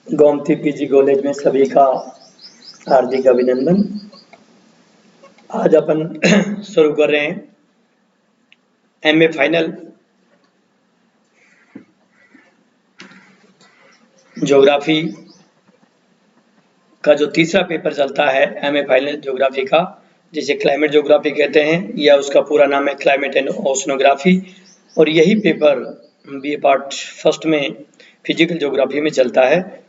Gomti PG college में सभी का हार्दिक अभिनंदन। आज अपन शुरू कर रहे हैं एमए फाइनल ज्योग्राफी का जो तीसरा पेपर चलता है एमए फाइनल ज्योग्राफी का, जिसे क्लाइमेट ज्योग्राफी कहते हैं या उसका पूरा नाम है क्लाइमेट एंड ओशनोग्राफी। और यही पेपर बीए पार्ट फर्स्ट में फिजिकल ज्योग्राफी में चलता है।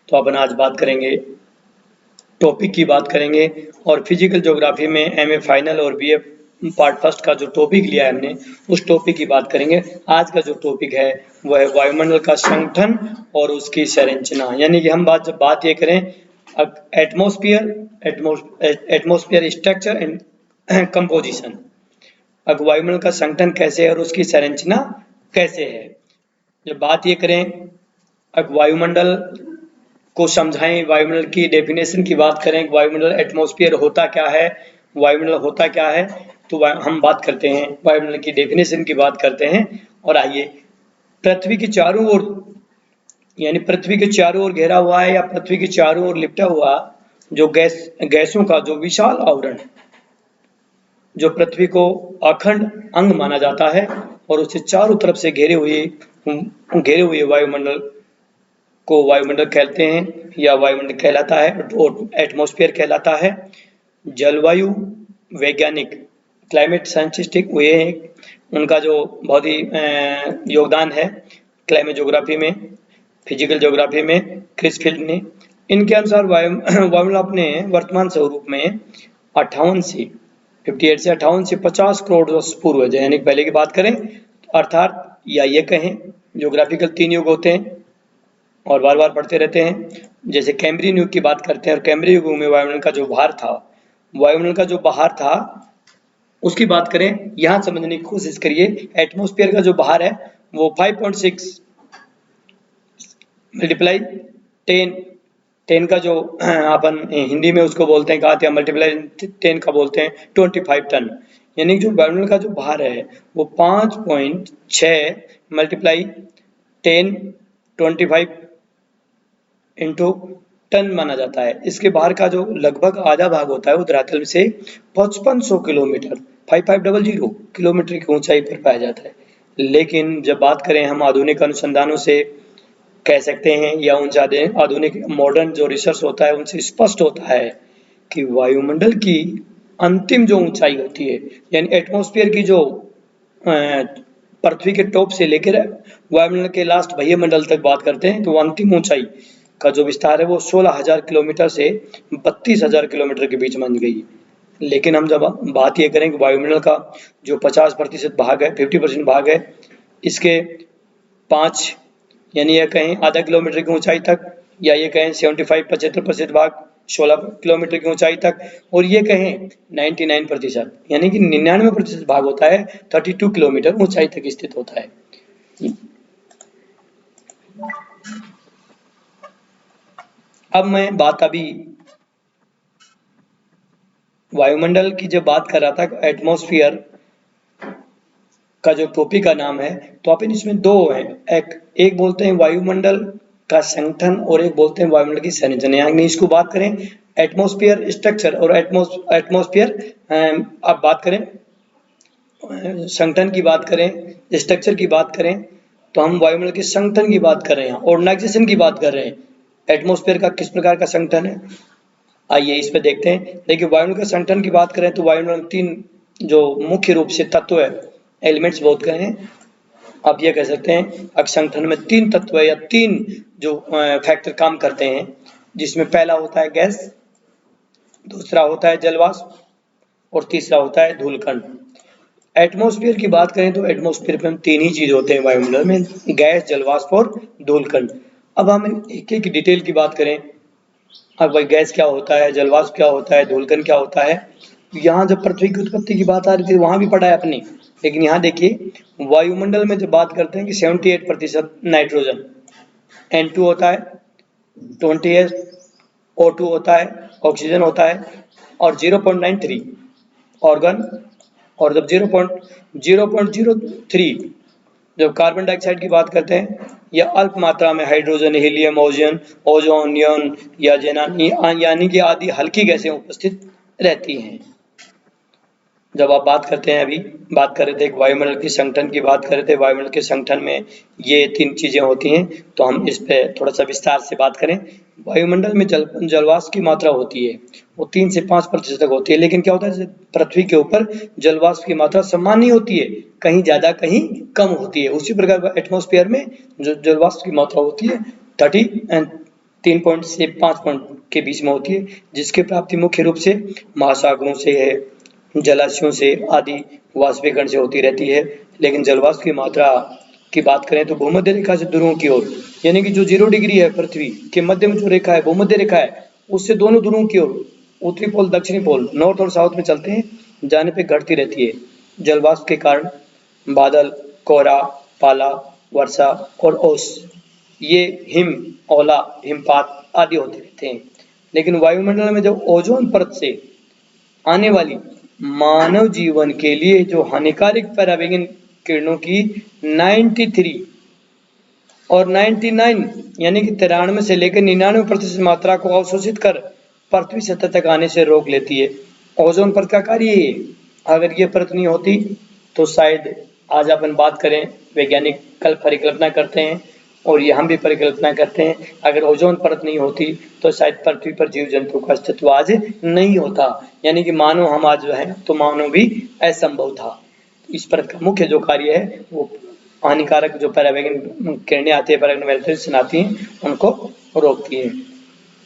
तो अपन आज बात करेंगे, टॉपिक की बात करेंगे और फिजिकल ज्योग्राफी में एमए फाइनल और बीए पार्ट फर्स्ट का जो टॉपिक लिया है हमने, उस टॉपिक की बात करेंगे। आज का जो टॉपिक है वह है वायुमंडल का संगठन और उसकी संरचना। यानी कि हम जब बात ये करें एटमॉस्फेयर स्ट्रक्चर एंड कंपोजिशन, अब वायुमंडल का संगठन कैसे है और उसकी संरचना कैसे है। जब बात ये करें अब वायुमंडल को समझाएं, वायुमंडल की डेफिनेशन की बात करें, वायुमंडल एटमॉस्फेयर होता क्या है, वायुमंडल होता क्या है, तो हम बात करते हैं वायुमंडल की डेफिनेशन की बात करते हैं। और आइए, पृथ्वी के चारों ओर यानी पृथ्वी के चारों ओर घेरा हुआ है या पृथ्वी के चारों ओर लिपटा हुआ जो गैसों का जो विशाल आवरण, जो पृथ्वी को अखंड अंग माना जाता है और उसे चारों तरफ से घेरे हुए वायुमंडल को वायुमंडल कहते हैं या वायुमंडल कहलाता है, एटमॉस्फेयर कहलाता है। जलवायु वैज्ञानिक क्लाइमेट साइंटिस्टिक हुए हैं, उनका जो बहुत ही योगदान है क्लाइमेट ज्योग्राफी में, फिजिकल ज्योग्राफी में, क्रिस फील्ड ने। इनके अनुसार वायुमंडल अपने वर्तमान स्वरूप में 58 से 50 करोड़ वर्ष पूर्व, यानी पहले की बात करें अर्थात या ये कहें ज्योग्राफिकल 3 युग होते हैं और बार बार पढ़ते रहते हैं। जैसे कैम्ब्रियन युग की बात करते हैं और कैम्ब्रियन युग में वायुमंडल का जो बाहर था उसकी बात करें, यहाँ समझने की कोशिश करिए। एटमॉस्फेयर का जो बाहर है वो 5.6 मल्टीप्लाई 10 का जो अपन हिंदी में उसको बोलते हैं, कहा मल्टीप्लाई 10 का बोलते हैं 25 टन। यानी जो वायुमंडल का जो बाहर है वो 5.6 मल्टीप्लाई 10 25 इंटू टन माना जाता है। इसके बाहर का जो लगभग आधा भाग होता है वो धरातल से 5500 किलोमीटर 5500 किलोमीटर की ऊंचाई पर पाया जाता है। लेकिन जब बात करें हम आधुनिक अनुसंधानों से कह सकते हैं या उन आधुनिक मॉडर्न जो रिसर्च होता है उनसे स्पष्ट होता है कि वायुमंडल की अंतिम जो ऊंचाई होती है, यानी एटमॉस्फेयर की जो पृथ्वी के टॉप से लेकर वायुमंडल के लास्ट बाह्य मंडल तक बात करते हैं, तो अंतिम ऊंचाई का जो विस्तार है वो 16,000 किलोमीटर से 32,000 किलोमीटर के बीच बन गई। लेकिन हम जब बात ये करें कि वायुमंडल का जो 50% भाग है, 50% भाग है, इसके 5 यानी यह कहें आधा किलोमीटर की ऊंचाई तक, या ये कहें 75% भाग 16 किलोमीटर की ऊंचाई तक, और ये कहें 99% यानी कि 99% भाग होता है 32 किलोमीटर ऊंचाई तक स्थित होता है। अब मैं बात अभी वायुमंडल की जब बात कर रहा था, एटमॉस्फेयर का जो टॉपिक का नाम है, तो अपन इसमें दो हैं, एक बोलते हैं वायुमंडल का संगठन और एक बोलते हैं वायुमंडल की संरचना। यानी इसको बात करें एटमॉस्फेयर स्ट्रक्चर और एटमॉस्फेयर, अब बात करें संगठन की बात करें, स्ट्रक्चर की बात करें, तो हम वायुमंडल के संगठन की बात कर रहे हैं, ऑर्गेनाइजेशन की बात कर रहे हैं। एटमॉस्फेयर का किस प्रकार का संगठन है, आइए इस पे देखते हैं। लेकिन वायुमंडल के संगठन की बात करें तो वायुमंडल 3 जो मुख्य रूप से तत्व है, एलिमेंट्स बहुत कहे हैं, आप ये कह सकते हैं अब संगठन में 3 तत्व है या 3 जो फैक्टर काम करते हैं, जिसमें पहला होता है गैस, दूसरा होता है जलवाष्प और तीसरा होता है धूलकण। एटमॉस्फेयर की बात करें तो एटमॉस्फेयर में 3 ही चीज होते हैं वायुमंडल में, गैस, जलवाष्प और धूलकण। अब हम एक एक डिटेल की बात करें, अब भाई गैस क्या होता है, जलवाष्प क्या होता है, धूलकण क्या होता है। यहाँ जब पृथ्वी की उत्पत्ति की बात आ रही थी वहां भी पढ़ा है अपने, लेकिन यहाँ देखिए वायुमंडल में जब बात करते हैं कि 78% नाइट्रोजन, N2 होता है, 20 O2 होता है, ऑक्सीजन होता है, और 0.93 ऑर्गन, और जब 0.03 जब कार्बन डाइऑक्साइड की बात करते हैं, यह अल्प मात्रा में हाइड्रोजन, हीलियम, ओजोन, नियॉन या जेनान यानी कि आदि हल्की गैसें उपस्थित रहती हैं। जब आप बात करते हैं, अभी बात कर रहे थे वायुमंडल की संगठन की बात कर रहे थे, वायुमंडल के संगठन में ये 3 चीजें होती हैं, तो हम इस पे थोड़ा सा विस्तार से बात करें। वायुमंडल में जलवाष्प की मात्रा होती है, वो 3 से 5% तक होती है, लेकिन क्या होता है, पृथ्वी के ऊपर जलवाष्प की मात्रा समान नहीं होती है, कहीं ज्यादा कहीं कम होती है। उसी प्रकार एटमॉस्फेयर में जो जलवाष्प की मात्रा होती है 3 से 5 पॉइंट के बीच में होती है, जिसकी प्राप्ति मुख्य रूप से महासागरों से है, जलाशयों से आदि वाष्पीकरण से होती रहती है। लेकिन जलवाष्प की मात्रा की बात करें तो भूमध्य रेखा से ध्रुवों की ओर, यानी कि जो 0 डिग्री है पृथ्वी के मध्य में जो रेखा है, भूमध्य रेखा है, उससे दोनों ध्रुवों की ओर, उत्तरी पोल दक्षिणी पोल, नॉर्थ और साउथ में चलते हैं, जाने पे घटती रहती है। जलवाष्प के कारण बादल, कोहरा, पाला, वर्षा और ओस, ये हिम, ओला, हिमपात आदि होते रहते हैं। लेकिन वायुमंडल में जब ओजोन परत से आने वाली मानव जीवन के लिए जो हानिकारक पराबैंगनी किरणों की 93 और 99 यानी कि 93 से लेकर 99% मात्रा को अवशोषित कर पृथ्वी सतह तक आने से रोक लेती है। ओजोन परत का कार्य ये, अगर ये परत नहीं होती तो शायद आज अपन बात करें, वैज्ञानिक कल परिकल्पना करते हैं और ये हम भी परिकल्पना करते हैं, अगर ओजोन परत नहीं होती तो शायद पृथ्वी पर जीव जंतु का अस्तित्व आज नहीं होता, यानी कि मानव हम आज जो है तो मानव भी असंभव था। इस परत का मुख्य जो कार्य है वो हानिकारक जो पराबैंगनी किरणें आती है, पराबैंगनी रेडिएशन आती हैं, उनको रोकती है।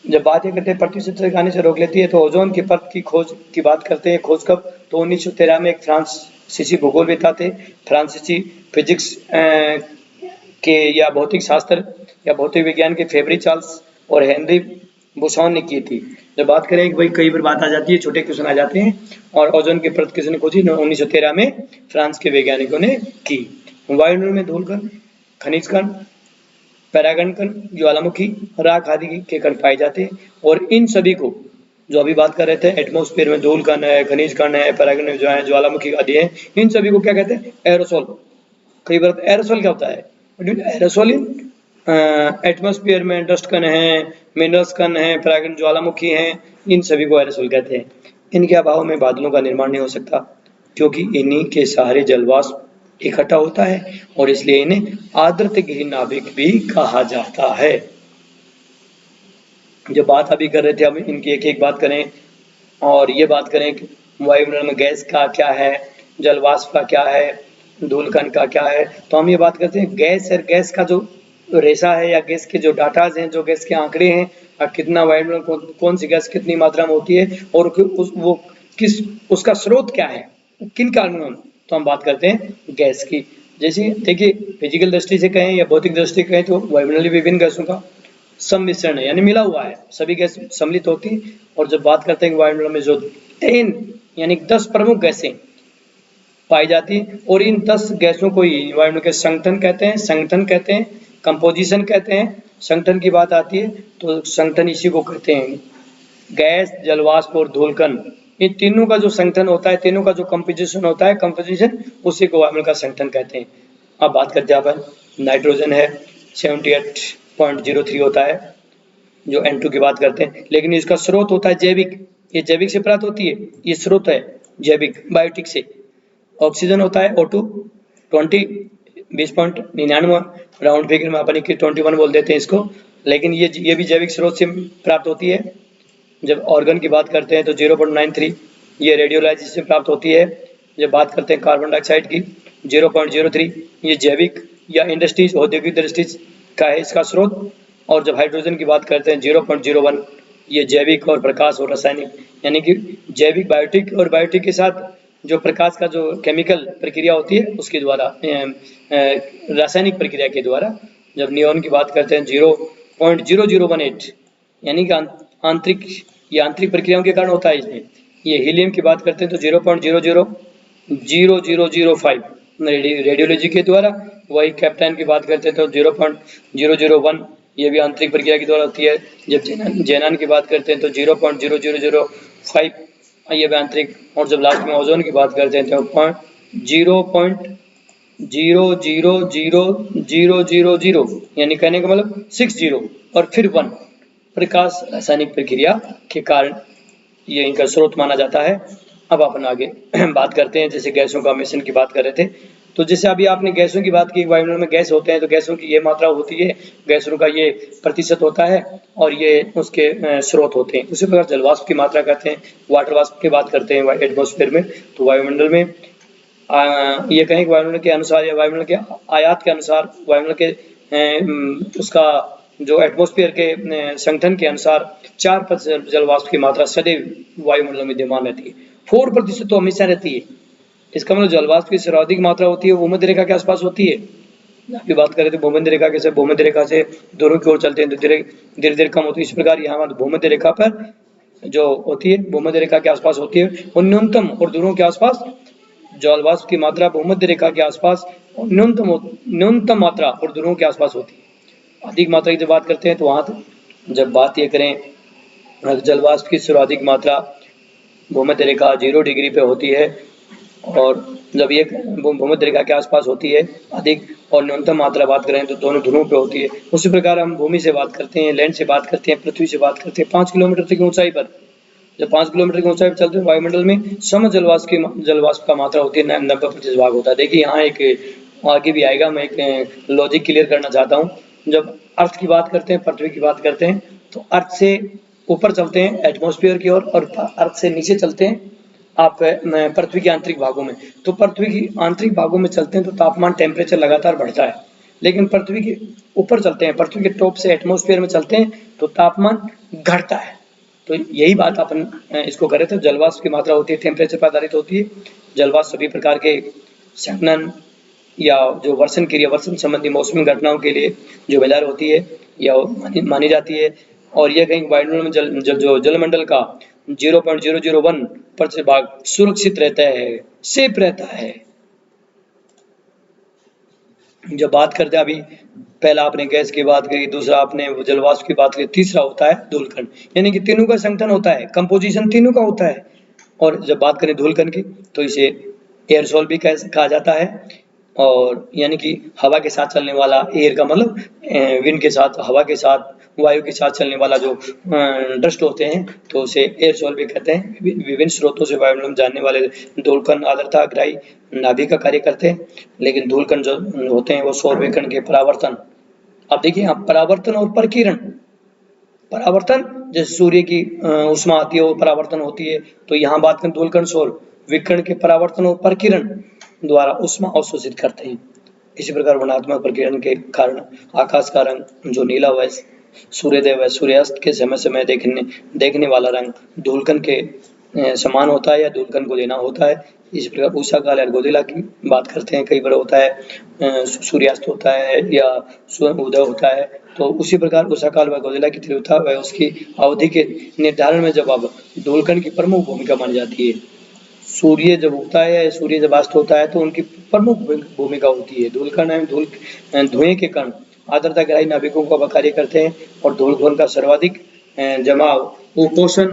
जब बात ये करते हैं पृथ्वी सतह आने से रोक लेती है, तो ओजोन की परत की खोज की बात करते हैं। खोज कब, तो 1913 में एक फ्रांसीसी भूगोलवेत्ता थे, फ्रांसीसी फिजिक्स के या भौतिक शास्त्र या भौतिक विज्ञान के फेबरी चार्ल्स और हेनरी बुसॉन ने की थी। जब बात करें कि भाई कई बार बात आ जाती है, छोटे क्वेश्चन आ जाते हैं, और ओजोन की परत किसने खोजी, 1913 में फ्रांस के वैज्ञानिकों ने की। वायुमंडल में धूलकण, खनिज कण, परागण कण, ज्वालामुखी, राख आदि के कण पाए जाते हैं, और इन सभी को जो अभी बात कर रहे थे, एटमॉस्फेयर में धूल कण है, खनिज कण है, परागण जो है, ज्वालामुखी आदि है, इन सभी को क्या कहते हैं, एरोसोल। कई बार एरोसोल क्या होता है, एरोसोल इन एटमॉस्फेयर में डस्ट कण है, मिनरल्स कण है, परागण ज्वालामुखी है, इन सभी को एरोसोल कहते हैं। इनके अभाव में बादलों का निर्माण नहीं हो सकता, क्योंकि इन्हीं के सहारे जलवाष्प इकट्ठा होता है, और इसलिए इन्हें आर्द्रताहीन नाभिक भी कहा जाता है। जो बात अभी कर रहे थे, अब इनकी एक एक बात करें, और ये बात करें कि वायुमंडल में गैस का क्या है, जलवाष्प का क्या है, धूलकण का क्या है। तो हम ये बात करते हैं गैस और गैस का जो रेशा है, या गैस के जो डाटाज हैं, जो गैस के आंकड़े हैं, कितना वायुमंडल कौन सी गैस कितनी मात्रा में होती है, और वो किस उसका स्रोत क्या है, किन कारणों। तो हम बात करते हैं गैस की। जैसे देखिए, फिजिकल दृष्टि से कहें या भौतिक दृष्टि से कहें, तो वायुमंडल विभिन्न गैसों का सम्मिश्रण है, यानी मिला हुआ है, सभी गैस सम्मिलित होती हैं। और जब बात करते हैं वायुमंडल में जो 10 यानी 10 प्रमुख गैसें पाई जाती हैं, और इन 10 गैसों को ही वायुमंडल के संगठन कहते हैं, संगठन कहते हैं, कंपोजिशन कहते हैं। संगठन की बात आती है तो संगठन इसी को कहते हैं, गैस, जलवाष्प और धूलकण, इन तीनों का जो संगठन होता है, तीनों का जो कंपोजिशन होता है, कंपोजिशन, उसी को वायुमंडल का संगठन कहते हैं। अब बात करते हैं अपन, नाइट्रोजन है 78.03 होता है, जो N2 की बात करते हैं, लेकिन इसका स्रोत होता है जैविक, ये जैविक से प्राप्त होती है, ये स्रोत है जैविक, बायोटिक से। ऑक्सीजन होता है O2 20.99, राउंड फिगर में अपन 21 बोल देते हैं इसको, लेकिन ये भी जैविक स्रोत से प्राप्त होती है। जब ऑर्गन की बात करते हैं तो 0.93, ये रेडियोलाइसिस से प्राप्त होती है। जब बात करते हैं कार्बन डाइऑक्साइड की, 0.03, ये जैविक या इंडस्ट्रीज, औद्योगिक दृष्टि का है इसका स्रोत। और जब हाइड्रोजन की बात करते हैं 0.01, ये जैविक और प्रकाश और रासायनिक, यानी कि जैविक, बायोटिक, और बायोटिक के साथ जो प्रकाश का जो केमिकल प्रक्रिया होती है उसके द्वारा, रासायनिक प्रक्रिया के द्वारा। जब नियॉन की बात करते हैं 0.0018, यानी कि आंतरिक, ये आंतरिक प्रक्रियाओं के कारण होता है इसमें। ये हीलियम की बात करते हैं तो 0.000005 रेडियोलॉजी के द्वारा। वही कैप्टन की बात करते हैं तो 0.001, ये भी आंतरिक प्रक्रिया के द्वारा होती है। जब जेनान की बात करते हैं तो 0.0005, ये भी आंतरिक। और जब लास्ट में ओजोन की बात करते हैं तो 0.0 0 0 0 0 0 यानी कहने का मतलब 6 जीरो और फिर 1 प्रकाश रासायनिक प्रक्रिया के कारण ये इनका स्रोत माना जाता है। अब अपन आगे बात करते हैं, जैसे गैसों का मिश्रण की बात कर रहे थे, तो जैसे अभी आपने गैसों की बात की, वायुमंडल में गैस होते हैं तो गैसों की ये मात्रा होती है, गैसों का ये प्रतिशत होता है और ये उसके स्रोत होते हैं। उसी प्रकार जलवाष्प की मात्रा कहते हैं, वाटर वाष्प की बात करते हैं एटमॉस्फेयर में। तो वायुमंडल में ये कहें कि वायुमंडल के अनुसार या वायुमंडल के आयात के अनुसार, वायुमंडल के उसका जो एटमॉस्फेयर के संगठन के अनुसार 4% जलवाष्प की मात्रा सदैव वायुमंडल में विद्यमान रहती है। 4% तो हमेशा रहती है। इसका मतलब जलवाष्प की सर्वाधिक मात्रा होती है भूमध्य रेखा के आसपास होती है। अभी बात करें तो भूमध्य रेखा के, भूमध्य रेखा से दोनों की ओर चलते हैं तो धीरे धीरे कम होती है। इस प्रकार यहाँ भूमध्य रेखा पर जो होती है, भूमध्य रेखा के आसपास होती है, और न्यूनतम और दूरों के आसपास जलवाष्प की मात्रा भूमध्य रेखा के आसपास न्यूनतम मात्रा और दूरों के आसपास होती है। अधिक मात्रा की जब बात करते हैं तो वहाँ जब बात ये करें जलवाष्प की सर्वाधिक मात्रा भूमध्य रेखा 0 डिग्री पे होती है, और जब ये भूमध्य रेखा के आसपास होती है अधिक, और न्यूनतम मात्रा बात करें तो दोनों ध्रुवों पे होती है। उसी प्रकार हम भूमि से बात करते हैं, लैंड से बात करते हैं, पृथ्वी से बात करते हैं 5 किलोमीटर तक की ऊंचाई पर। जब 5 किलोमीटर की ऊंचाई पर चलते हैं वायुमंडल में सम जलवाष्प का मात्रा होती है 90% भाग होता है। देखिए यहाँ एक आगे भी आएगा, मैं एक लॉजिक क्लियर करना चाहता हूँ। जब अर्थ की बात करते हैं, पृथ्वी की बात करते हैं, तो अर्थ से ऊपर चलते हैं एटमॉस्फेयर की ओर, और अर्थ से नीचे चलते हैं आप पृथ्वी के आंतरिक भागों में। तो पृथ्वी की आंतरिक भागों में चलते हैं तो तापमान, टेम्परेचर लगातार बढ़ता है। लेकिन पृथ्वी के ऊपर चलते हैं, पृथ्वी के टॉप से एटमॉस्फेयर में चलते हैं तो तापमान घटता है। तो यही बात अपन इसको कर रहे थे। जलवाष्प की मात्रा होती है, टेम्परेचर पर आधारित होती है। जलवाष्प सभी प्रकार के संघनन या जो वर्षण क्रिया, वर्षण संबंधी मौसमी घटनाओं के लिए जिम्मेदार होती है या मानी जाती है। और यह कहीं वायुमंडल में जो जलमंडल का 0.001% भाग सुरक्षित रहता है, सेफ रहता है। जब बात करते हैं, अभी पहला आपने गैस की बात करी, दूसरा आपने जलवाष्प की बात करी, तीसरा होता है धूलकण, यानी कि तीनों का संगठन होता है, कंपोजिशन तीनों का होता है। और जब बात करें धूलकण की तो इसे एयरसोल भी कहा जाता है, और यानी कि हवा के साथ चलने वाला, एयर का मतलब विंड के साथ, हवा के साथ, वायु के साथ चलने वाला जो डस्ट होते हैं तो उसे एयरसोल भी कहते हैं। विभिन्न स्रोतों से वायुमंडल में जाने वाले धूलकण आर्द्रता ग्राही नाभिक का कार्य करते हैं, लेकिन धूलकण जो होते हैं वो सौर विकिरण के परावर्तन। अब देखिए यहाँ परावर्तन और प्रकीर्णन। परावर्तन जैसे सूर्य की उष्मा आती है वो परावर्तन होती है, तो यहाँ बात करें धूलकण सौर विकिरण के परावर्तन और प्रकीर्णन द्वारा उष्मा अवशोषित करते हैं। इसी प्रकार वर्णात्मक प्रकीर्णन के कारण आकाश का रंग जो नीला व सूर्योदय व सूर्यास्त के समय समय देखने वाला रंग धूलकण के समान होता है या धूलकण को लेना होता है। इस प्रकार उषा काल या गोधूला की बात करते हैं, कई बार होता है सूर्यास्त होता है या उदय होता है। तो उसी प्रकार उषा काल व गोधूला की तीव्रता व उसकी अवधि के निर्धारण में जब अब धूलकण की प्रमुख भूमिका मानी जाती है। सूर्य जब उगता है या सूर्य जब अस्त होता है तो उनकी प्रमुख भूमिका होती है। धूलकण धुएं के कण आर्द्रता ग्राही नाभिकों का कार्य करते हैं, और धूलकण का सर्वाधिक जमाव उपोषण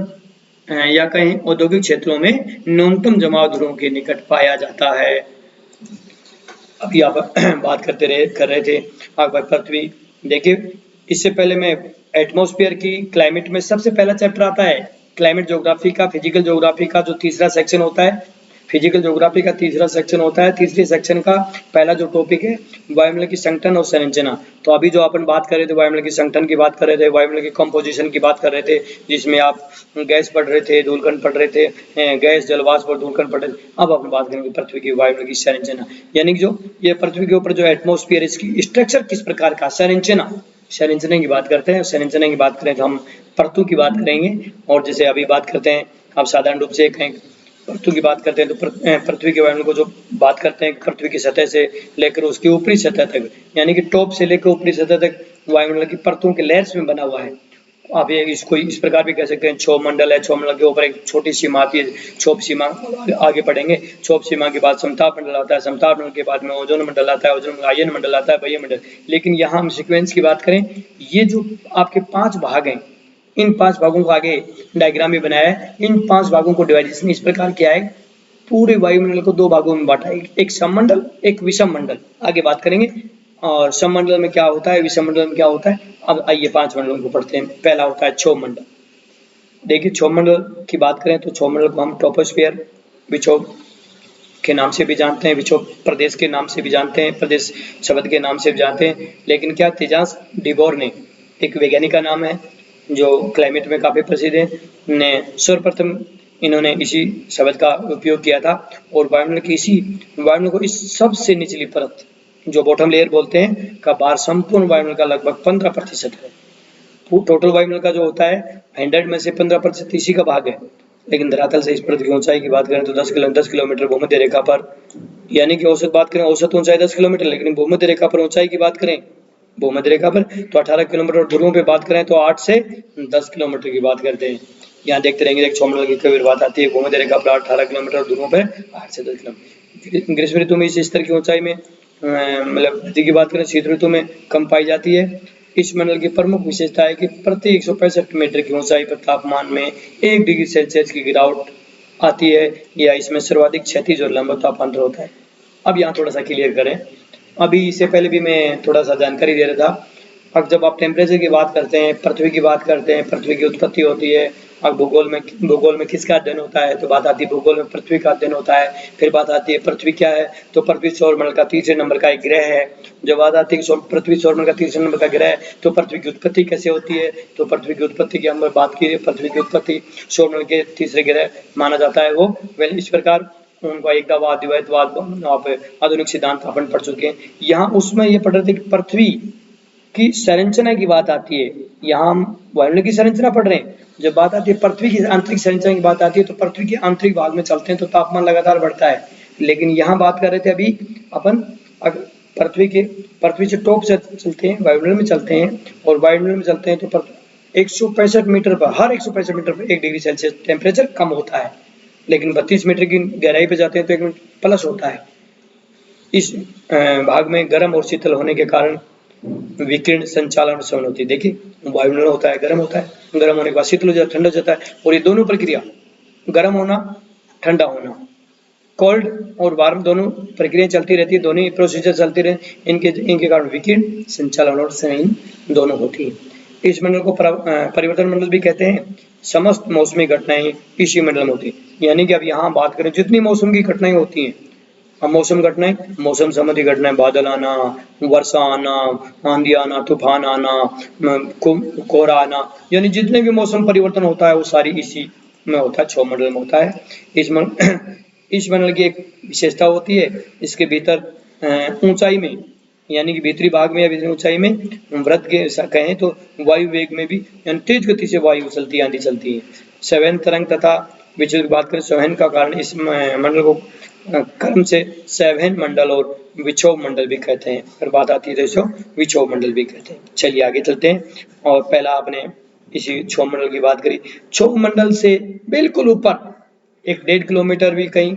या कहीं औद्योगिक क्षेत्रों में न्यूनतम जमाव ध्रुवों के निकट पाया जाता है। अभी आप बात कर रहे थे पृथ्वी। देखिए इससे पहले मैं एटमॉस्फेयर की क्लाइमेट में सबसे पहला चैप्टर आता है क्लाइमेट ज्योग्राफी का, फिजिकल ज्योग्राफी का जो तीसरा सेक्शन होता है। फिजिकल ज्योग्राफी का तीसरा सेक्शन होता है। तीसरे सेक्शन का पहला जो टॉपिक है वायुमंडल की संगठन और संरचना। तो अभी जो अपन बात कर रहे थे वायुमंडल की संगठन की बात कर रहे थे, वायुमंडल की कंपोजिशन की बात कर रहे थे, जिसमें आप गैस पढ़ रहे थे, धूलकण पढ़ रहे थे, गैस जलवाष्प और धूलकण पढ़ रहे थे। अब अपन बात करेंगे पृथ्वी की वायुमंडल की संरचना, यानी कि जो ये पृथ्वी के ऊपर जो एटमॉस्फेयर, इसकी स्ट्रक्चर किस प्रकार का, संरचना की बात करते हैं। संरचना की बात करें तो हम परतों की बात करेंगे, और जैसे अभी बात करते हैं आप साधारण रूप से कहें परतों की बात करते हैं तो पृथ्वी के वायुमंडल को जो बात करते हैं पृथ्वी की सतह से लेकर उसकी ऊपरी सतह तक, यानी कि टॉप से लेकर ऊपरी सतह तक वायुमंडल की परतों के लेयर्स में बना हुआ है। आप ये इसको इस प्रकार भी कह सकते हैं क्षोभ मंडल है। क्षोभ मंडल के ऊपर एक छोटी सीमा आती है, क्षोभ सीमा, आगे पढ़ेंगे। क्षोभ सीमा के बाद समताप मंडल आता है, समताप मंडल के बाद में ओजोन मंडल आता है, ओजोन आयन मंडल आता है, बाह्य मंडल। लेकिन यहाँ हम सीक्वेंस की बात करें, ये जो आपके 5 भाग हैं, इन 5 भागों को आगे डायग्राम में बनाया है। इन 5 भागों को डिवाइडेशन इस प्रकार किया है पूरे वायुमंडल को दो भागों में बांटा है, एक सममंडल एक विषम मंडल। आगे बात करेंगे। और सममंडल में क्या होता है, विषम मंडल में क्या होता है। अब आइए 5 मंडलों को पढ़ते हैं। पहला होता है क्षोभ मंडल। देखिए क्षोभ मंडल की बात करें तो क्षोभ मंडल को हम ट्रोपोस्फियर, विक्षोभ के नाम से भी जानते हैं, विक्षोभ प्रदेश के नाम से भी जानते हैं, प्रदेश शब्द के नाम से भी जानते हैं। लेकिन क्या तेजास डिबोर्ने एक वैज्ञानिक का नाम है जो क्लाइमेट में काफी प्रसिद्ध है, ने सर्वप्रथम इन्होंने इसी शब्द का उपयोग किया था। और वायुमंडल को इस सबसे निचली परत जो बॉटम लेयर बोलते हैं का भार संपूर्ण वायुमंडल का लगभग 15% है। टोटल वायुमंडल का जो होता है 100 में से 15% इसी का भाग है। लेकिन धरातल से इस परत की ऊंचाई की बात करें तो 10 किलोमीटर भूमध्य रेखा पर, यानी कि औसत बात करें औसत ऊंचाई 10 किलोमीटर, लेकिन भूमध्य रेखा पर ऊंचाई की बात करें भूमध्य रेखा पर तो 18 किलोमीटर, और ध्रुवों पे बात करें तो 8 से 10 किलोमीटर की बात करते हैं। यहाँ देखते रहेंगे क्षोभमंडल की कई बात आती है, भूमध्य रेखा पर 18 किलोमीटर और ध्रुवों पे 8 से 10 किलोमीटर। ग्रीष्म ऋतु में इस स्तर की ऊंचाई में मतलब वृद्धि की बात करें शीत ऋतु में कम पाई जाती है। इस मंडल की प्रमुख विशेषता है कि प्रति 165 मीटर की ऊंचाई पर तापमान में 1 डिग्री सेल्सियस की गिरावट आती है, या इसमें सर्वाधिक क्षैतिज और लंब तापांतर होता है। अब यहाँ थोड़ा सा क्लियर करें, अभी इससे पहले भी मैं थोड़ा सा जानकारी दे रहा था। अब जब आप टेम्परेचर की बात करते हैं, पृथ्वी की बात करते हैं, पृथ्वी की उत्पत्ति होती है। अब भूगोल में किसका अध्ययन होता है तो बात आती है भूगोल में पृथ्वी का अध्ययन होता है। फिर बात आती है पृथ्वी क्या है तो पृथ्वी सौरमंडल का तीसरे नंबर का एक ग्रह है। जब बात आती है पृथ्वी सौरमंडल का तीसरे नंबर का ग्रह है तो पृथ्वी की उत्पत्ति कैसे होती है तो पृथ्वी की उत्पत्ति की हम बात की, पृथ्वी की उत्पत्ति सौरमंडल के तीसरे ग्रह माना जाता है वो। इस प्रकार उनका एकतावाद, द्वैतवाद, आप आधुनिक सिद्धांत अपन पढ़ चुके हैं। यहाँ उसमें ये पढ़ रहे थे कि पृथ्वी की संरचना की बात आती है, यहाँ हम वायुमंडल की संरचना पढ़ रहे हैं। जब बात आती है पृथ्वी की आंतरिक संरचना की बात आती है तो पृथ्वी के आंतरिक भाग में चलते हैं तो तापमान लगातार बढ़ता है। लेकिन यहाँ बात कर रहे थे अभी अपन पृथ्वी से टॉप से चलते हैं, वायुमंडल में चलते हैं, और वायुमंडल में चलते हैं तो 165 मीटर पर, हर 165 मीटर पर 1 डिग्री सेल्सियस टेम्परेचर कम होता है। लेकिन 32 मीटर की गहराई पे जाते हैं तो 1 प्लस होता है। इस भाग में गर्म और शीतल होने के कारण विकिरण संचालन और संवहन होती है। देखिए वायुमंडल होता है, गर्म होता है, गर्म होने के बाद शीतल हो जाता है, ठंडा हो जाता है, और ये दोनों प्रक्रिया गर्म होना, ठंडा होना, कोल्ड और वार्म दोनों प्रक्रियाएं चलती रहती है, दोनों प्रोसीजर चलती रहे, इनके कारण विकिरण संचालन और संवहन दोनों होती है। इस मंडल को परिवर्तन मंडल भी कहते हैं। समस्त मौसमी घटनाएं इसी मंडल में होती है। यानी कि अब यहाँ बात करें जितनी मौसम की घटनाएं होती हैं, मौसम घटनाएं, मौसम संबंधी घटनाएं, बादल आना, वर्षा आना, आंधी आना, तूफान आना, कोहरा आना, यानी जितने भी मौसम परिवर्तन होता है वो सारी इसी में होता है, क्षोभ मंडल में होता है। इस मंडल की एक विशेषता होती है, इसके भीतर ऊंचाई में, यानी कि भीतरी भाग में या भीतरी ऊंचाई में वृत्त के कहें तो वायु वेग में भी यानी तेज गति से वायु चलती है, आंधी चलती है। संवहन तरंग तथा विचलन की बात करें, संवहन का कारण इस मंडल को क्रम से संवहन मंडल और विक्षोभ मंडल भी कहते हैं। फिर बात आती है तो इसको विक्षोभ मंडल भी कहते हैं। चलिए आगे चलते हैं। और पहला आपने इसी क्षोभ मंडल की बात करी। क्षोभ मंडल से बिल्कुल ऊपर 1.5 किलोमीटर भी कहीं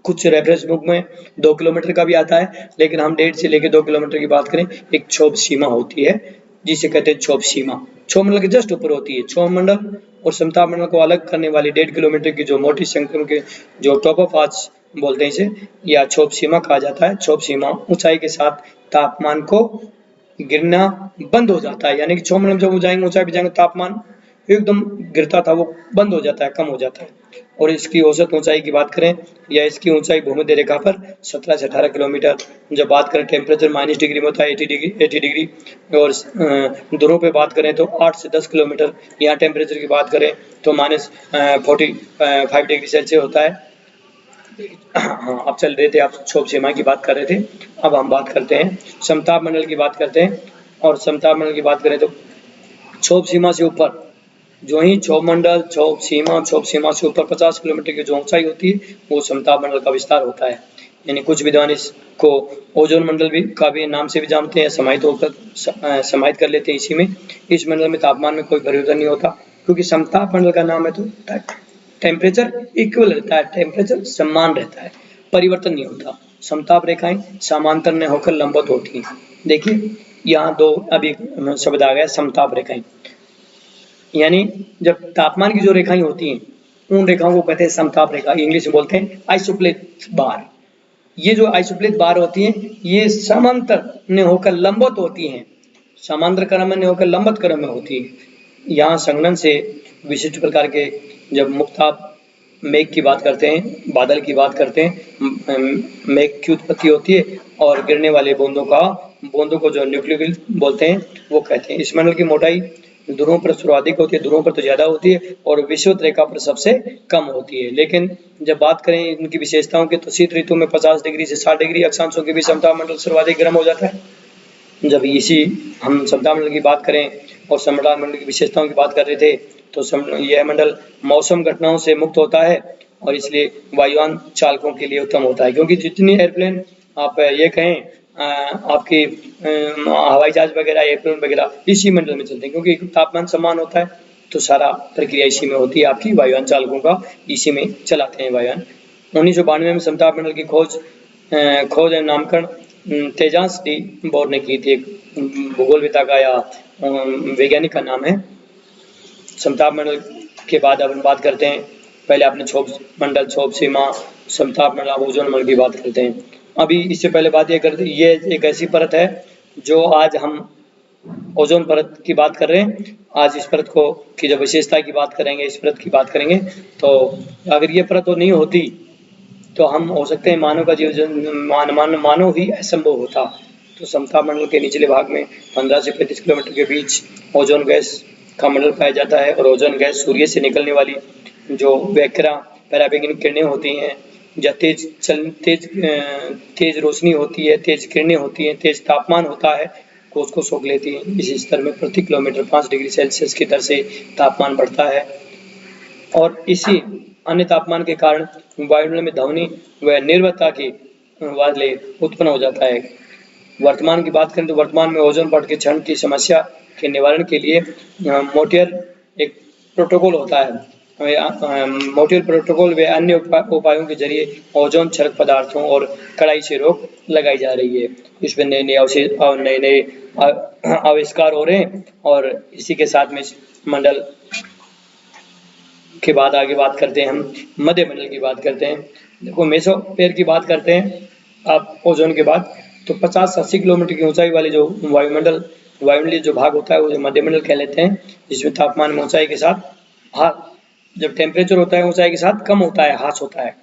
कुछ रेफरेंस बुक में 2 किलोमीटर का भी आता है, लेकिन हम 1.5 से लेकर 2 किलोमीटर की बात करें, एक क्षोभ सीमा होती है जिसे कहते हैं क्षोभ सीमा। क्षोभ मंडल के जस्ट ऊपर होती है। क्षोभ मंडल और समताप मंडल को अलग करने वाली 1.5 किलोमीटर की जो मोटी संख्या के जो टॉप ऑफ आर्च बोलते हैं इसे, या क्षोभ सीमा कहा जाता है। क्षोभ सीमा ऊंचाई के साथ तापमान को गिरना बंद हो जाता है, यानी कि क्षोभ मंडल जब ऊंचाई पे जाएंगे तापमान एकदम गिरता था वो बंद हो जाता है, कम हो जाता है। और इसकी औसत ऊंचाई की बात करें या इसकी ऊंचाई भूमध्य रेखा पर 17 से 18 किलोमीटर। जब बात करें टेम्परेचर -डिग्री में होता है 80 डिग्री, और ध्रुवों पे बात करें तो 8 से 10 किलोमीटर। यहाँ टेम्परेचर की बात करें तो -45 डिग्री सेल्सियस होता है। हाँ, अब चल रहे थे आप क्षोभ सीमा की बात कर रहे थे। अब हम बात करते हैं समताप मंडल की बात करते हैं। और समताप मंडल की बात करें तो क्षोभ सीमा से ऊपर जो ही क्षोभ मंडल, क्षोभ सीमा से ऊपर 50 किलोमीटर की जो ऊंचाई होती है वो समताप मंडल का विस्तार होता है। यानी कुछ विद्वान इसको ओजोन मंडल भी का भी नाम से भी जानते हैं, समाहित कर लेते हैं इसी में। इस मंडल में तापमान में कोई परिवर्तन नहीं होता, क्योंकि समताप मंडल का नाम है तो टेम्परेचर इक्वल रहता है, टेम्परेचर समान रहता है, परिवर्तन नहीं होता। समताप रेखाएं समांतर न होकर लंबवत होती हैं। देखिए यहाँ दो अभी शब्द आ गया, समताप रेखाएं, यानी जब तापमान की जो रेखाएं होती हैं उन रेखाओं को कहते हैं समताप रेखा, इंग्लिश में बोलते हैं आइसोप्लेट बार। ये जो आइसोप्लेट बार होती हैं ये समांतर में होकर लंबवत होती हैं, समांतर क्रम में नहीं होकर लंबवत क्रम में होती है। यहाँ संघनन से विशिष्ट प्रकार के जब मुक्ताप मेघ की बात करते हैं, बादल की बात करते हैं, मेघ की उत्पत्ति होती है और गिरने वाले बूंदों को जो न्यूक्लियोफिल बोलते हैं वो कहते हैं। इस मंडल की मोटाई ध्रुवों पर सर्वाधिक होती है, ध्रुवों पर तो ज्यादा होती है और विषुवत रेखा पर सबसे कम होती है। लेकिन जब बात करें इनकी विशेषताओं की तो शीत ऋतु में 50 डिग्री से 60 डिग्री अक्षांशों के बीच समताप मंडल सर्वाधिक गर्म हो जाता है। जब इसी हम समताप मंडल की बात करें और समताप मंडल की विशेषताओं की बात कर रहे थे तो यह मंडल मौसम घटनाओं से मुक्त होता है और इसलिए वायुयान चालकों के लिए उत्तम होता है, क्योंकि जितनी एयरप्लेन आप ये कहें आपकी हवाई जहाज वगैरह एयरप्लेन वगैरह इसी मंडल में चलते हैं, क्योंकि तापमान समान होता है तो सारा प्रक्रिया इसी में होती है आपकी, वायुयान चालकों का इसी में चलाते हैं वायुयान। 1992 में समताप मंडल की खोज एवं नामकरण तेजांश डी बोर ने की थी। एक भूगोलविदा का या वैज्ञानिक का नाम है। समताप मंडल के बाद अब हम बात करते हैं, पहले आपने क्षोभ मंडल, क्षोभ सीमा, समताप मंडल, ओजोन मंडल की बात करते हैं। अभी इससे पहले बात ये करते हैं, ये एक ऐसी परत है जो आज हम ओजोन परत की बात कर रहे हैं। आज इस परत को की जब विशेषता की बात करेंगे, इस परत की बात करेंगे, तो अगर ये परत नहीं होती तो हम हो सकते हैं मानव का जीवन मानव ही असंभव होता। तो समताप मंडल के निचले भाग में 15 से 35 किलोमीटर के बीच ओजोन गैस का मंडल पाया जाता है और ओजोन गैस सूर्य से निकलने वाली जो वैक्रा पराबैंगनी किरणें होती हैं या तेज रोशनी होती है, तेज किरणें होती हैं, तेज तापमान होता है को उसको सोख लेती हैं। इस स्तर में प्रति किलोमीटर 5 डिग्री सेल्सियस की दर से तापमान बढ़ता है और इसी अन्य तापमान के कारण वायुमंडल में ध्वनि व निर्भरता की वाले उत्पन्न हो जाता है। वर्तमान की बात करें तो वर्तमान में ओजोन परत के क्षरण की समस्या के निवारण के लिए मोटियर एक प्रोटोकॉल होता है। मोटियर प्रोटोकॉल व अन्य उपायों के जरिए ओजोन क्षरक पदार्थों और कड़ाई से रोक लगाई जा रही है। इसमें नए आविष्कार हो रहे हैं और इसी के साथ में मंडल के बाद आगे बात करते हैं हम मध्य मंडल की बात करते हैं। देखो मेसोस्फीयर की बात करते हैं आप ओजोन के बाद, तो 50-80 किलोमीटर की ऊंचाई वाले जो वायुमंडलीय जो भाग होता है वो मध्य मंडल कह लेते हैं, जिसमें तापमान में ऊंचाई के साथ जब टेम्परेचर होता है ऊंचाई के साथ कम होता है, ह्रास होता है।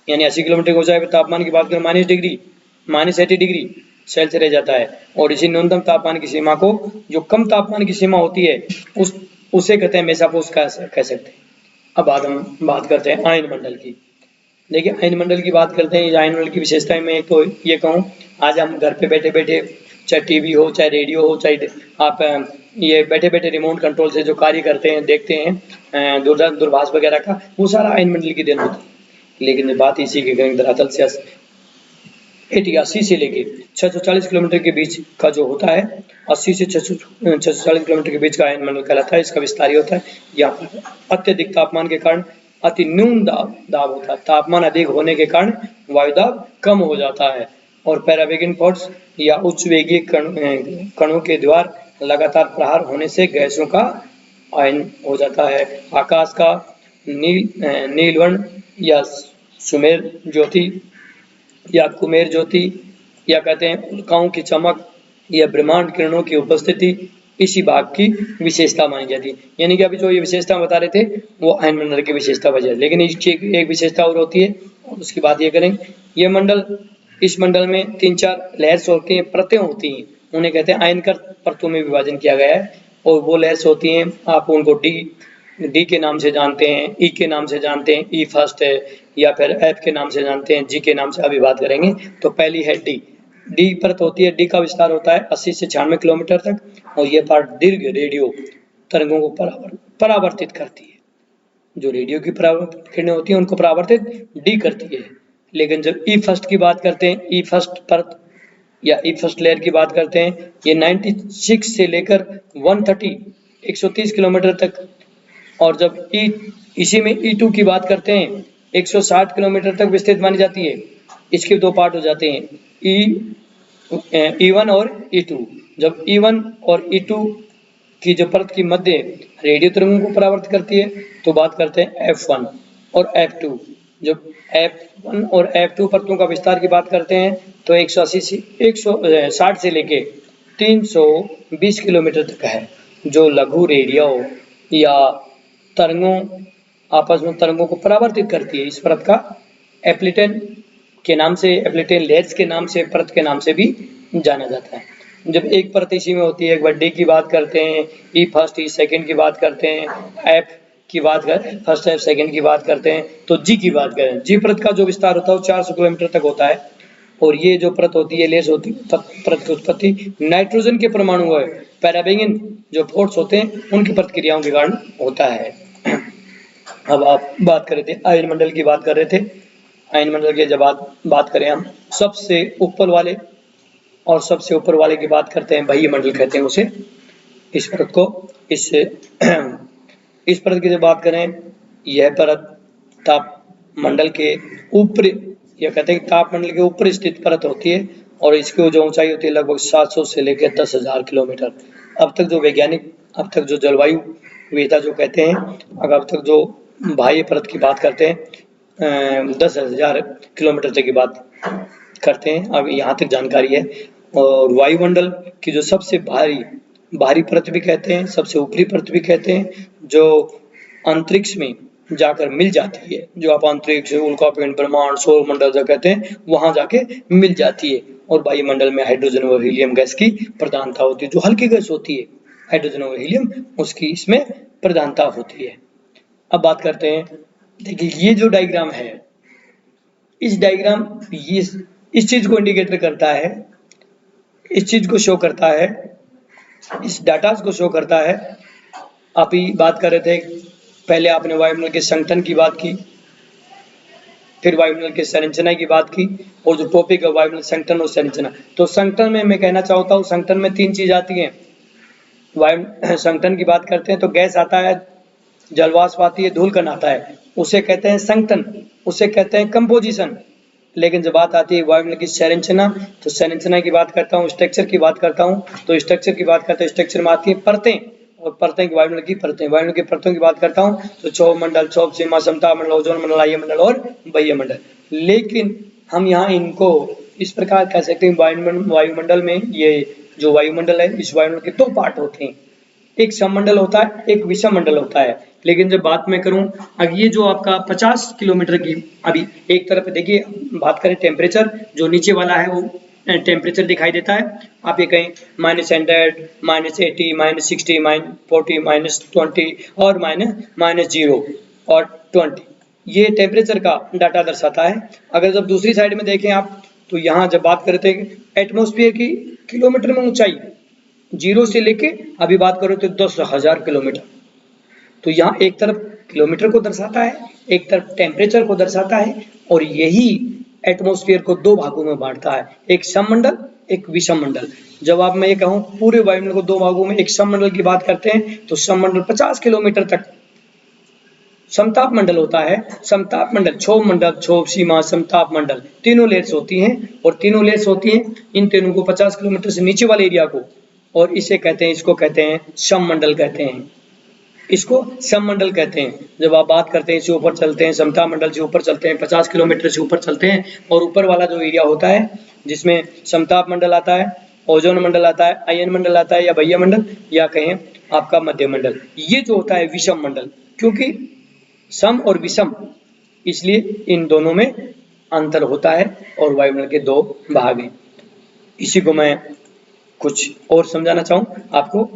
यानी 80 किलोमीटर की ऊंचाई पर तापमान की बात करें -80 डिग्री सेल्सियस रह जाता है और इसी न्यूनतम तापमान की सीमा को, जो कम तापमान की सीमा होती है उसे कहते हैं मेसोपोस कह सकते हैं। अब हम बात करते हैं आयन मंडल की। देखिए आयन मंडल की बात करते हैं, आयन मंडल की विशेषताएं मैं एक तो ये कहूँ, आज हम घर पे बैठे बैठे चाहे टीवी हो, चाहे रेडियो हो, चाहे आप ये बैठे बैठे रिमोट कंट्रोल से जो कार्य करते हैं, देखते हैं दूरभाष वगैरह का, वो सारा आयन मंडल की देन होती है। लेकिन बात इसी के करेंगे धरातल से 80 से लेके 640 किलोमीटर के बीच का जो होता है, 80 से 640 किलोमीटर के बीच का आयन मंडल कहलाता है। इसका विस्तार ही होता है। यहाँ अत्यधिक तापमान के कारण अति न्यून दाब होता है, तापमान अधिक होने के कारण वायुदाब कम हो जाता है और पैराबैंगनी पॉड्स या उच्च वेगीय कणों के द्वारा लगातार प्रहार होने से गैसों का आयन हो जाता है। आकाश का नीलवर्ण या सुमेर ज्योति या कुमेर ज्योति या कहते हैं उल्काओं की चमक या ब्रह्मांड किरणों की उपस्थिति इसी भाग की विशेषता मानी जाती है। यानी कि अभी जो ये विशेषता बता रहे थे वो आयन मंडल की विशेषता वजह, लेकिन इसकी एक विशेषता और होती है और उसकी बात ये करेंगे। ये मंडल, इस मंडल में 3-4 लेयर्स होती हैं, परतें होती हैं, उन्हें कहते हैं आयनकर परतों में विभाजन किया गया है और वो लेयर्स होती हैं, आप उनको डी के नाम से जानते हैं, ई के नाम से जानते हैं, ई फर्स्ट है, या फिर एफ के नाम से जानते हैं, जी के नाम से अभी बात करेंगे। तो पहली है डी परत होती है। डी का विस्तार होता है 80 से 96 किलोमीटर तक और ये पार्ट दीर्घ रेडियो तरंगों को परावर्तित करती है। जो रेडियो की परावर्तित किरणें होती हैं उनको परावर्तित डी करती है। लेकिन जब ई फर्स्ट की बात करते हैं, ई फर्स्ट परत या ई फर्स्ट लेयर की बात करते हैं, ये 96 से लेकर 130 किलोमीटर तक, और जब इसी में E2 की बात करते हैं 160 किलोमीटर तक विस्तृत मानी जाती है। इसके दो पार्ट हो जाते हैं, E1 और E2। जब E1 और E2 की जो परत की मध्य रेडियो तरंगों को परावर्तित करती है, तो बात करते हैं F1 और F2। जब F1 और F2 परतों का विस्तार की बात करते हैं तो 160 से लेके 320 किलोमीटर तक है। जो लघु रेडियो या तरंगों आपस में तरंगों को परावर्तित करती है, इस परत का एप्लिटन के नाम से, एप्लिटन लेयर्स के नाम से, परत के नाम से भी जाना जाता है। जब एक परत इसी में होती है, एक बार डी की बात करते हैं, ई फर्स्ट ई सेकेंड की बात करते हैं, एफ की बात करें, फर्स्ट एफ सेकेंड की बात करते हैं, तो जी की बात करें, जी परत का जो विस्तार होता है वो 400 किलोमीटर तक होता है। और ये जो परत होती है, लेस होती है, परत की उत्पत्ति नाइट्रोजन के परमाणु है, पैराबेंगन जो फोर्स होते हैं उनकी प्रतिक्रियाओं के कारण होता है। अब आप बात कर रहे थे आयन मंडल की बात कर रहे थे। आयन मंडल की जब बात करें हम सबसे ऊपर वाले और सबसे ऊपर वाले की बात करते हैं, बाह्य मंडल कहते हैं उसे। इस परत को इस परत की जब बात करें, यह परत ताप मंडल के ऊपर, यह कहते हैं कि ताप मंडल के ऊपर स्थित परत होती है और इसकी जो ऊंचाई होती है लगभग 700 से लेकर 10,000 किलोमीटर। अब तक जो वैज्ञानिक, अब तक जो जलवायु वेता जो कहते हैं, अगर अब तक जो बाह्य परत की बात करते हैं 10,000 किलोमीटर तक की बात करते हैं, अब यहाँ तक जानकारी है। और वायुमंडल की जो सबसे भारी परत भी कहते हैं, सबसे ऊपरी परत भी कहते हैं, जो अंतरिक्ष में जाकर मिल जाती है, जो आप अंतरिक्ष, उल्कापिंड, ब्रह्मांड, सौर मंडल जो कहते हैं वहां जाके मिल जाती है। और वायुमंडल में हाइड्रोजन और हीलियम गैस की प्रधानता होती है, जो हल्की गैस होती है हाइड्रोजन और हीलियम, उसकी इसमें प्रधानता होती है। अब बात करते हैं, देखिए ये जो डायग्राम है, इस डायग्राम ये इस चीज को इंडिकेटर करता है, इस चीज को शो करता है, इस डाटा को शो करता है। आप ही बात कर रहे थे, पहले आपने वायुमंडल के संगठन की बात की, फिर वायुमंडल के संरचना की बात की, और जो टॉपिक है वायुमंडल संगठन और संरचना। तो संगठन में मैं कहना चाहता हूँ, संगठन में 3 चीज आती है। वायु संगठन की बात करते हैं तो गैस आता है, जलवाष्प आती है, धूलकण आता है, उसे कहते हैं संगठन, उसे कहते हैं कंपोजिशन। लेकिन जब बात आती है वायुमंडल की संरचना, तो संरचना की बात करता हूँ, स्ट्रक्चर की बात करता हूँ, तो स्ट्रक्चर की बात करते हैं, स्ट्रक्चर में आती है परतें, और परतें की वायुमंडल की परतें, वायुमंडल की परतों की बात करता हूँ तो क्षोभ मंडल, क्षोभ सीमा, समताप मंडल, ओजोन मंडल, आर्य मंडल और बाह्य मंडल। लेकिन हम यहाँ इनको इस प्रकार कह सकते हैं, वायुमंडल में ये जो वायुमंडल है, इस वायुमंडल के 2 पार्ट होते हैं, एक सममंडल होता है, एक विषम मंडल होता है। लेकिन जब बात मैं करूं, अब ये जो आपका 50 किलोमीटर की, अभी एक तरफ देखिए, बात करें टेम्परेचर, जो नीचे वाला है वो टेम्परेचर दिखाई देता है, आप ये कहें -100, -80, -60, -40, -20 और -0 और 20, ये टेम्परेचर का डाटा दर्शाता है। अगर जब दूसरी साइड में देखें आप, तो यहाँ जब बात करते हैं एटमॉस्फेयर की किलोमीटर में ऊंचाई, 0 से लेके अभी बात करो तो 10,000 किलोमीटर, तो यहाँ एक तरफ किलोमीटर को दर्शाता है, एक तरफ टेम्परेचर को दर्शाता है, और यही एटमॉस्फेयर को 2 भागों में बांटता है, एक सममंडल, एक विषम मंडल। जब आप मैं ये कहूँ पूरे वायुमंडल को 2 भागों में, एक सममंडल की बात करते हैं तो सममंडल 50 किलोमीटर तक समताप मंडल होता है। समताप मंडल, क्षोभ मंडल, क्षोभ सीमा, समताप मंडल, तीनों लेयर्स होती हैं, और तीनों लेयर्स होती हैं, इन तीनों को 50 किलोमीटर से नीचे वाले एरिया को, और इसे कहते हैं, इसको कहते हैं सममंडल कहते हैं, इसको सममंडल कहते हैं। जब आप बात करते हैं इससे ऊपर चलते हैं, समताप मंडल से ऊपर चलते हैं, 50 किलोमीटर से ऊपर चलते हैं, और ऊपर वाला जो एरिया होता है जिसमें समताप मंडल आता है, ओजोन मंडल आता है, आयन मंडल आता है, या बाह्य मंडल, या कहें आपका मध्य मंडल, ये जो होता है विषम मंडल। क्योंकि सम और विषम, इसलिए इन दोनों में अंतर होता है, और वायुमंडल के 2 भाग हैं। इसी को मैं कुछ और समझाना चाहूँ आपको।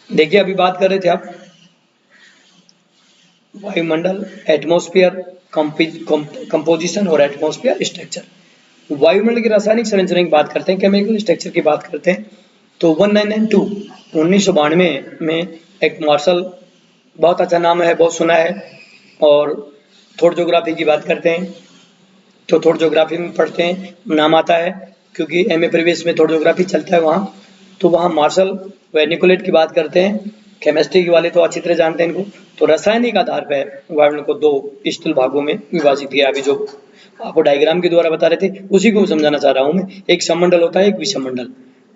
देखिए अभी बात कर रहे थे आप वायुमंडल, एटमॉस्फेयर, कंपोजिशन और एटमॉस्फेयर स्ट्रक्चर। वायुमंडल की रासायनिक संरचना की बात करते हैं, केमिकल स्ट्रक्चर की बात करते हैं, तो 1992 में एक मार्शल, बहुत अच्छा नाम है, बहुत सुना है। और थोड़ ज्योग्राफी की बात करते हैं तो थोड़ ज्योग्राफी में पढ़ते हैं, नाम आता है क्योंकि एमए प्रीवियस में थोड़ ज्योग्राफी चलता है वहाँ, तो वहाँ मार्शल वेर्निकुलेट की बात करते हैं। केमिस्ट्री के वाले तो अच्छी तरह जानते हैं इनको। तो रासायनिक आधार पर वायुमंडल को 2 स्थूल भागों में विभाजित किया। अभी जो आपको डायग्राम के द्वारा बता रहे थे उसी को समझाना चाह रहा हूँ मैं। एक सममंडल होता है, एक विषम मंडल।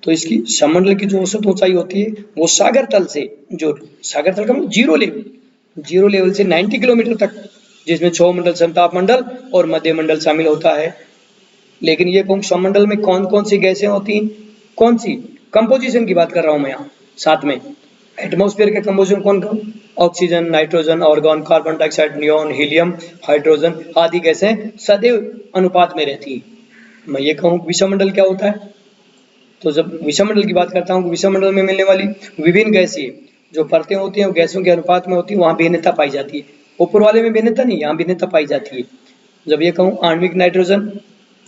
तो इसकी समुद्र की जो औसत ऊंचाई होती है वो सागर तल से, जो सागर तल का मतलब जीरो लेवल से 90 किलोमीटर तक, जिसमें 6 मंडल, संताप मंडल और मध्य मंडल शामिल होता है। लेकिन ये कहूँ सौमंडल में कौन कौन सी गैसें होती हैं, कौन सी कंपोजिशन की बात कर रहा हूं मैं यहाँ साथ में। एटमॉस्फेयर के कंपोजिशन कौन कौन, oxygen, nitrogen, argon, carbon dioxide, neon, helium, hydrogen आदि गैसें सदैव अनुपात में रहती है। मैं ये कहूँ विषमंडल क्या होता है, तो जब विषमंडल की बात करता हूँ, विषमंडल में मिलने वाली विभिन्न गैसें जो परतें होती हैं वो गैसों के अनुपात में होती है, वहाँ भिन्नता पाई जाती है। ऊपर वाले में भिन्नता नहीं, यहाँ भिन्नता पाई जाती है। जब ये कहूँ आणविक नाइट्रोजन,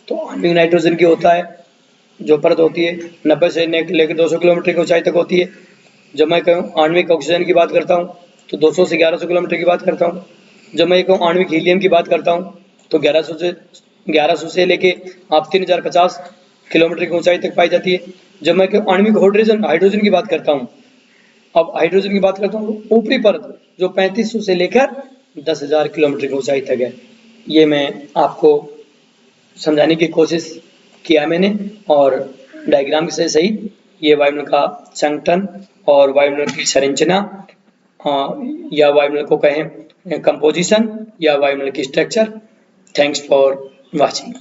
तो आणविक नाइट्रोजन की होता है जो परत होती है 90 से लेकर 200 किलोमीटर की ऊंचाई तक होती है। जब मैं कहूँ आणविक ऑक्सीजन की बात करता हूँ तो 200 से 1100 किलोमीटर की बात करता हूँ। जब मैं कहूँ आणविक हीलियम की बात करता हूँ तो 1100 से लेके आप 3050 किलोमीटर की ऊंचाई तक पाई जाती है। जब मैं कहूँ आणविक हाइड्रोजन की बात करता हूँ, अब हाइड्रोजन की बात करता हूँ तो ऊपरी परत जो 3500 से लेकर 10,000 किलोमीटर की ऊंचाई तक है। ये मैं आपको समझाने की कोशिश किया मैंने, और डायग्राम से सही ये वायुमंडल का संगठन और वायुमंडल की संरचना, या वायुमंडल को कहें कंपोजिशन या वायुमंडल की स्ट्रक्चर। Thanks for watching.